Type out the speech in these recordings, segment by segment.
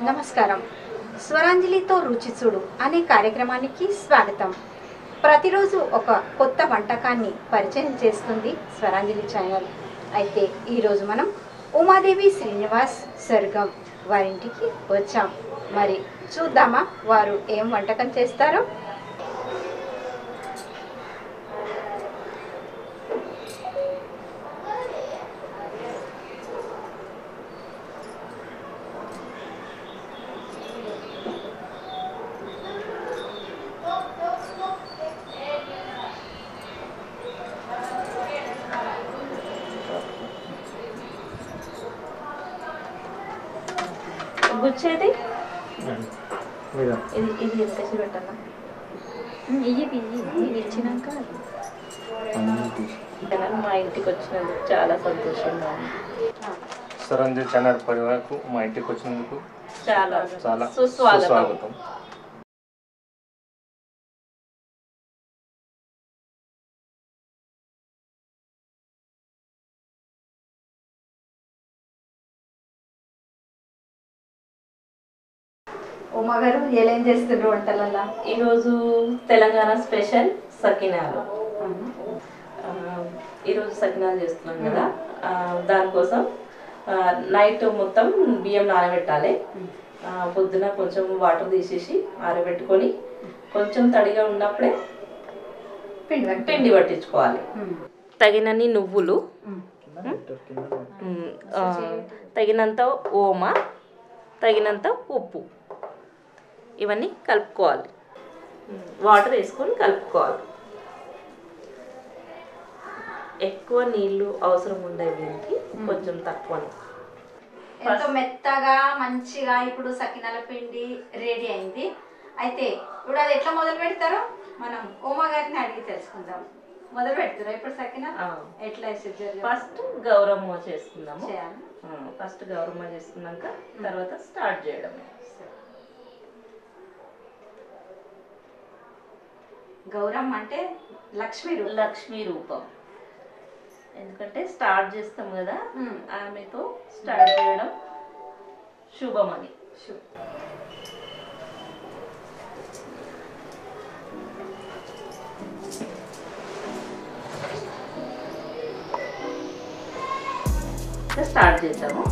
నమస్కారం. స్వరాంజలితో రుచి చూడు అనే కార్యక్రమానికి స్వాగతం. ప్రతిరోజు ఒక కొత్త వంటకాన్ని పరిచయం చేస్తుంది స్వరాంజలి ఛానల్. అయితే ఈరోజు మనం ఉమాదేవి శ్రీనివాస్ సర్గం వారింటికి వచ్చాం. మరి చూద్దామా వారు ఏం వంటకం చేస్తారో. గుచ్చేది ఇది ఎంత పెట్టాలా? ఇది ఇచ్చినాక మా ఇంటికి వచ్చినందుకు చాలా సంతోషంగా ఉంది. స్వరాంజలి ఛానల్ పరివారకు మా ఇంటికి వచ్చినందుకు చాలా చాలా సుస్వాగతం. ఉమా గారు ఏం చేస్తుండ్రు వంటలల్లా? ఈరోజు తెలంగాణ స్పెషల్ సకినాలు. ఈరోజు సకినాలు చేస్తున్నాం కదా, దానికోసం నైట్ మొత్తం బియ్యం నానబెట్టాలి. పొద్దున కొంచెం వాటర్ తీసేసి ఆరబెట్టుకొని కొంచెం తడిగా ఉన్నప్పుడే పిండి పట్టించుకోవాలి. తగినన్ని నువ్వులు, తగినంత ఓమ, తగినంత ఉప్పు, ఇవన్నీ కలుపుకోవాలి. వాటర్ వేసుకొని కలుపుకోవాలి. ఎక్కువ నీళ్లు అవసరం ఉండేవి దీనికి, కొంచెం తక్కువ. ఎంతో మెత్తగా మంచిగా ఇప్పుడు సకినాల పిండి రెడీ అయింది. అయితే ఇప్పుడు అది ఎట్లా మొదలు పెడతారో మనం ఉమా గారిని అడిగి తెలుసుకుందాం. మొదలు పెడతారా ఇప్పుడు సకినా? ఎట్లా ఫస్ట్ గౌరమ్మ చేసుకుందాము. ఫస్ట్ గౌరమ్మ చేసుకున్నాక తర్వాత స్టార్ట్ చేయడం. గౌరమ్మ అంటే లక్ష్మీ రూపం. ఎందుకంటే స్టార్ట్ చేస్తాం కదా, ఆమెతో స్టార్ట్ చేయడం శుభమని. స్టార్ట్ చేద్దాము.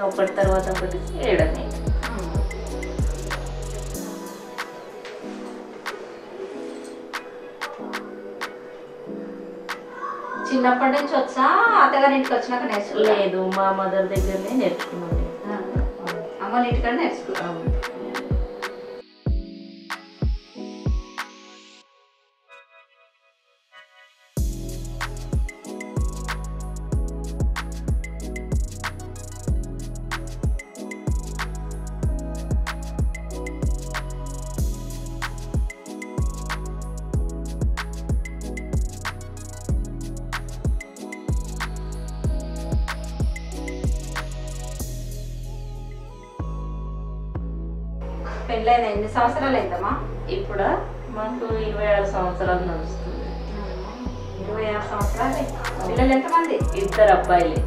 ఒకటి తర్వాత ఒకటి వేయడమే. చిన్నప్పటి నుంచి వచ్చా అత్తగారి ఇంటికి వచ్చినాక నేర్చుకోలేదు? లేదు, మా మదర్ దగ్గరనే నేర్చుకున్నాను. అమ్మ ఇంటికాడ నేర్చుకున్నాను. పెళ్ళైన ఎన్ని సంవత్సరాలు అయిందమ్మా? ఇప్పుడు మాకు 26 సంవత్సరాలు నడుస్తుంది. 26 సంవత్సరాలు. పిల్లలు ఎంతమంది? ఇద్దరు అబ్బాయిలే.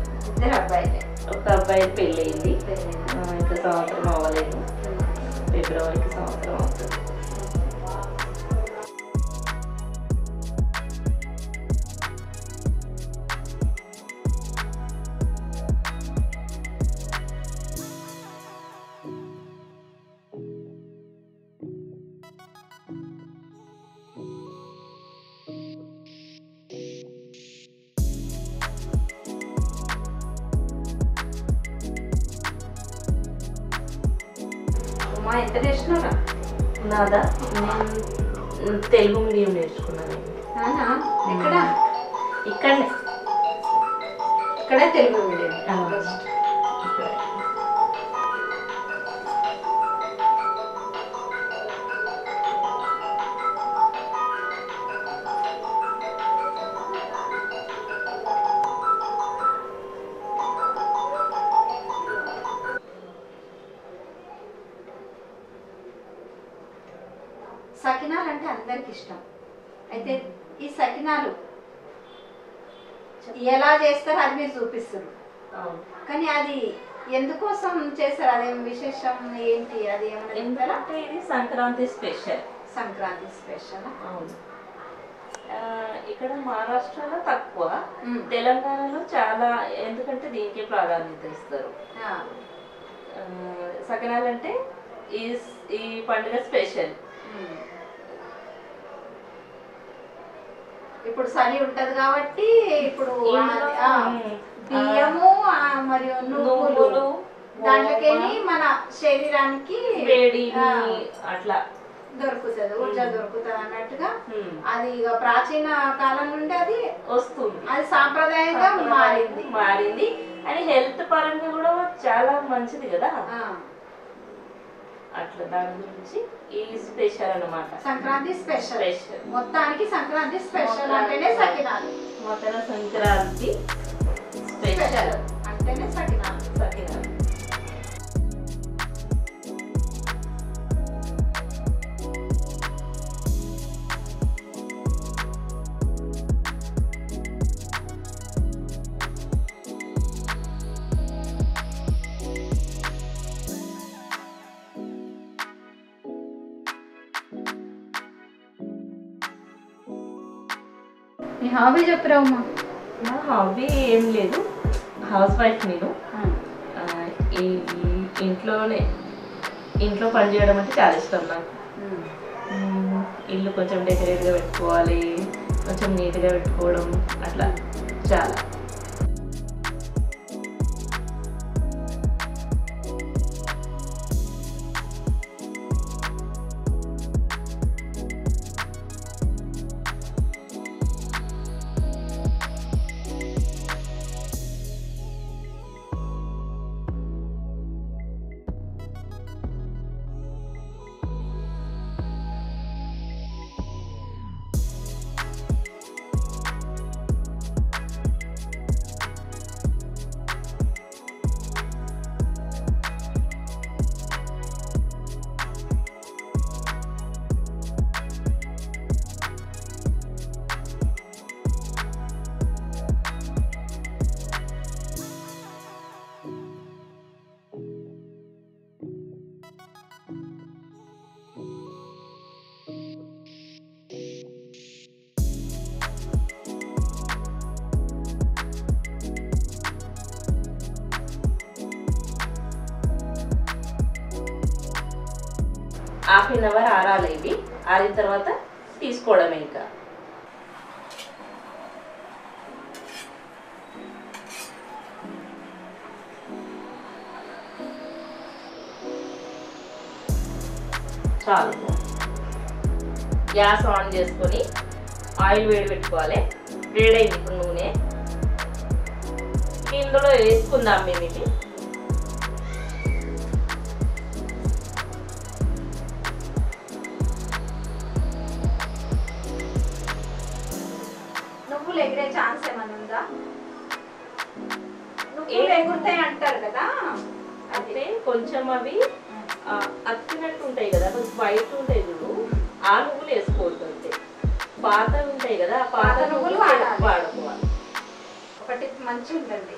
ఒక అబ్బాయి పెళ్ళి అయింది, ఇంకా సంవత్సరం అవ్వలేదు. ఫిబ్రవరికి సంవత్సరం అవుతుంది. ఎంత నేర్చుకున్నారా? నాదా, నేను తెలుగు మీడియం నేర్చుకున్నాను. ఎక్కడ? ఇక్కడే తెలుగు మీడియం. అందరికి ఇష్టం. అయితే ఈ సకినాలు ఎలా చేస్తారో అది మీరు చూపిస్తారు, కానీ అది ఎందుకోసం చేస్తారు, అదేం విశేషం ఏంటి, అది ఏమన్నా ఎందుకంటే ఇది సంక్రాంతి స్పెషల్. సంక్రాంతి స్పెషల్. అవును, ఇక్కడ మహారాష్ట్రలో తక్కువ, తెలంగాణలో చాలా, ఎందుకంటే దీనికి ప్రాధాన్యత ఇస్తారు. సకినాలు అంటే ఈ పండుగ స్పెషల్. ఇప్పుడు చలి ఉంటది కాబట్టి ఇప్పుడు బియ్యము మరియు నువ్వులు దాంట్లోకెళ్ళి మన శరీరానికి వేడి అట్లా దొరుకుతుంది, ఊర్జా దొరుకుతుంది అన్నట్టుగా. అది ఇక ప్రాచీన కాలం నుండి అది వస్తుంది, అది సాంప్రదాయంగా మారింది అని హెల్త్ పరంగా కూడా చాలా మంచిది కదా. అట్లా దాని గురించి ఈ స్పెషల్ అన్నమాట, సంక్రాంతి స్పెషల్. మొత్తానికి సంక్రాంతి స్పెషల్ అంటేనే సకినాలు. మొత్తం సంక్రాంతి స్పెషల్ అంటేనే సకినాలు. మీ హాబీ చెప్పురామ్మా. నా హాబీ ఏం లేదు, హౌస్ వైఫ్ నేను. ఈ ఇంట్లో పని చేయడం అంటే చాలా ఇష్టం నాకు. ఇల్లు కొంచెం డెకరేట్గా పెట్టుకోవాలి, కొంచెం నీట్గా పెట్టుకోవడం అట్లా చాలా. ½ అవర్ ఆరాలి. ఇవి ఆరిన తర్వాత తీసుకోవడమే. ఇంకా చాలు. గ్యాస్ ఆన్ చేసుకొని ఆయిల్ వేడి పెట్టుకోవాలి. వేడైంది ఇప్పుడు నూనె, ఇందులో వేసుకుందాం మేము ఇది. నువ్వులు ఎగిరే ఛాన్స్ ఏమైనా ఉందా? నువ్వులు ఎగురుతాయి అంటారు కదా, అంటే కొంచెం అవి అత్తినట్టు ఉంటాయి కదా, కొంచెం వైట్ ఉంటాయి చూడు, ఆ నువ్వులు వేసుకోవద్దు. అంటే పాత ఉంటాయి కదా, పాత నువ్వులు వాడుకోవాలి. ఒకటి మంచి ఉందండి,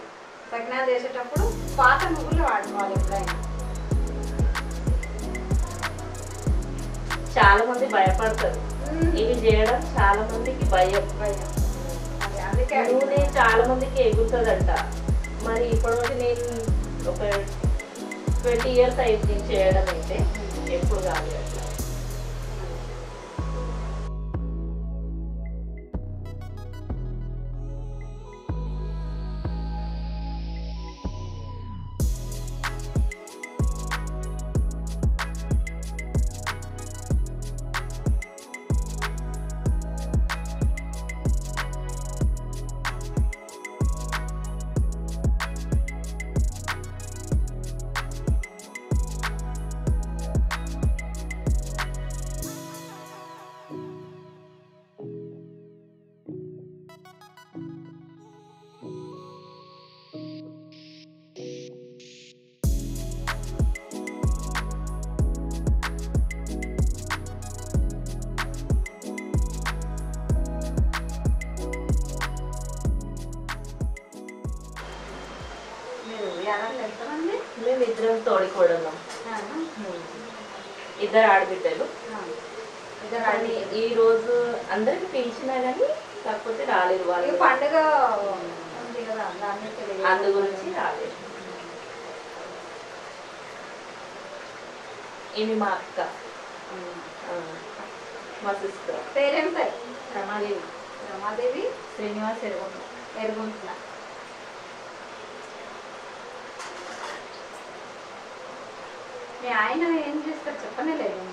సకినాలు చేసేటప్పుడు పాత నువ్వులు వాడుకోవాలి ఎప్పుడైనా. చాలా మంది భయపడతారు ఇవి చేయడం, చాలా మందికి భయం. అందుకే నూనె చాలా మందికి ఎగురుతుందంట. మరి ఇప్పటివరకు నేను ఒక 20 years అయింది చేయడం, అయితే ఎప్పుడు కాదు అట్లా. యారాలు ఎంతమంది? మేము ఇద్దరం తోడికోడన్నాం, ఇద్దరు ఆడబిడ్డలు. కానీ ఈ రోజు అందరికి పిలిచినా కానీ కాకపోతే రాలేదు వాళ్ళు, పండుగ ఉంది కదా అందు గురించి రాలేదు. ఇది మా అక్క, మా సిస్టర్. పేరేంటాయి? రమాదేవి. రమాదేవి శ్రీనివాస్ ఎరుగుంటున్న. మీ ఆయన ఏం చేస్తారు చెప్పనే లేదు.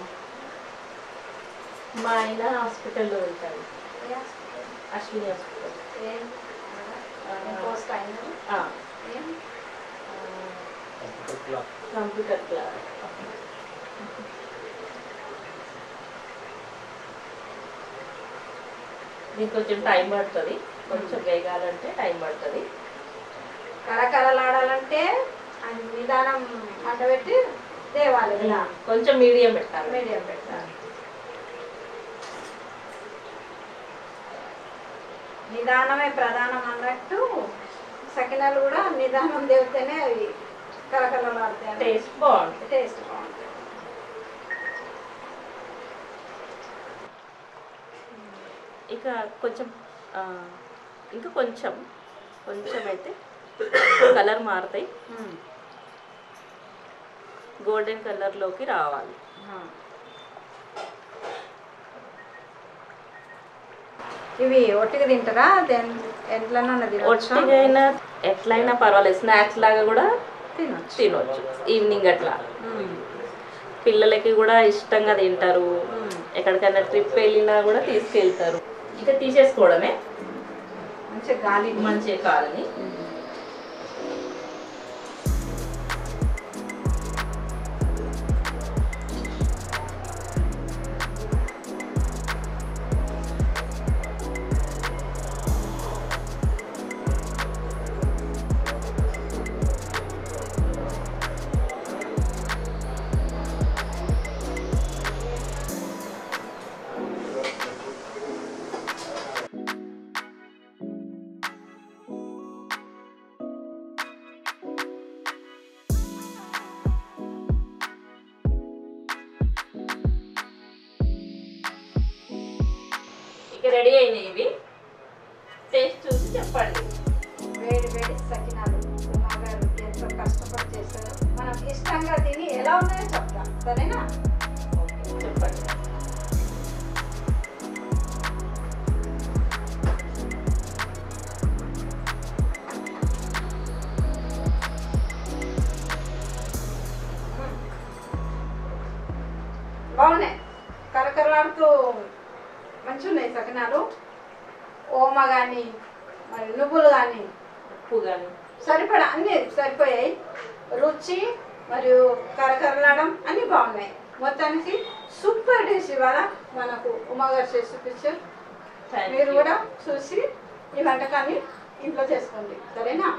మా ఆయన హాస్పిటల్లో ఉంటాడు, అశ్విని హాస్పిటల్. పోస్ట్ అయినది కంప్యూటర్ క్లాస్. మీకు కొంచెం టైం పడుతుంది, కొంచెం వేగాలంటే టైం పడుతుంది. కరకరలాడాలంటే నిదానం మంట పెట్టి తేవాలి, కొంచెం మీడియం పెట్టాలి. మీడియం పెట్టాలి. నిదానమే ప్రధానం అన్నట్టు సకినాలు కూడా నిదానం దేవుతేనే అవి కరకరలాడతాయి. టేస్ట్ బాగుంటుంది. టేస్ట్ బాగుంటుంది. ఇక కొంచెం ఇంకా కొంచెం అయితే కలర్ మారుతాయి, గోల్డెన్ కలర్లోకి రావాలి. ఇవి ఒట్టిగా తింటారా? ఎట్లైనా ఒట్టిగైనా ఎట్లయినా పర్వాలేదు, స్నాక్స్ లాగా కూడా తినొచ్చు. ఈవినింగ్ అట్లా పిల్లలకి కూడా ఇష్టంగా తింటారు. ఎక్కడికైనా ట్రిప్ వెళ్ళినా కూడా తీసుకెళ్తారు. ఇక తీసేసుకోవడమే, మంచిగా కాలని. రెడీ అయినాయి. ఇవి టేస్ట్ చూసి చెప్పండి. వేడి వేడి సకినాలు ఉమాగారు ఎంతో కష్టపడి చేస్తారు. మనం ఇష్టంగా తిని ఎలా ఉన్నాయో చెప్తాం, సరేనా? చెప్పండి. బాగున్నాయి, కరకరలాడుతూ మంచిగా ఉన్నాయి సకినాలు. ఓమ కానీ మరి నువ్వులు కానీ ఉప్పు కానీ సరిపడా అన్నీ సరిపోయాయి. రుచి మరియు కరకరలాడడం అన్నీ బాగున్నాయి. మొత్తానికి సూపర్ డిష్ ఇవాళ మనకు ఉమాగారు చేసి చూపించారు. మీరు కూడా చూసి ఈ వంటకాన్ని ఇంట్లో చేసుకోండి, సరేనా?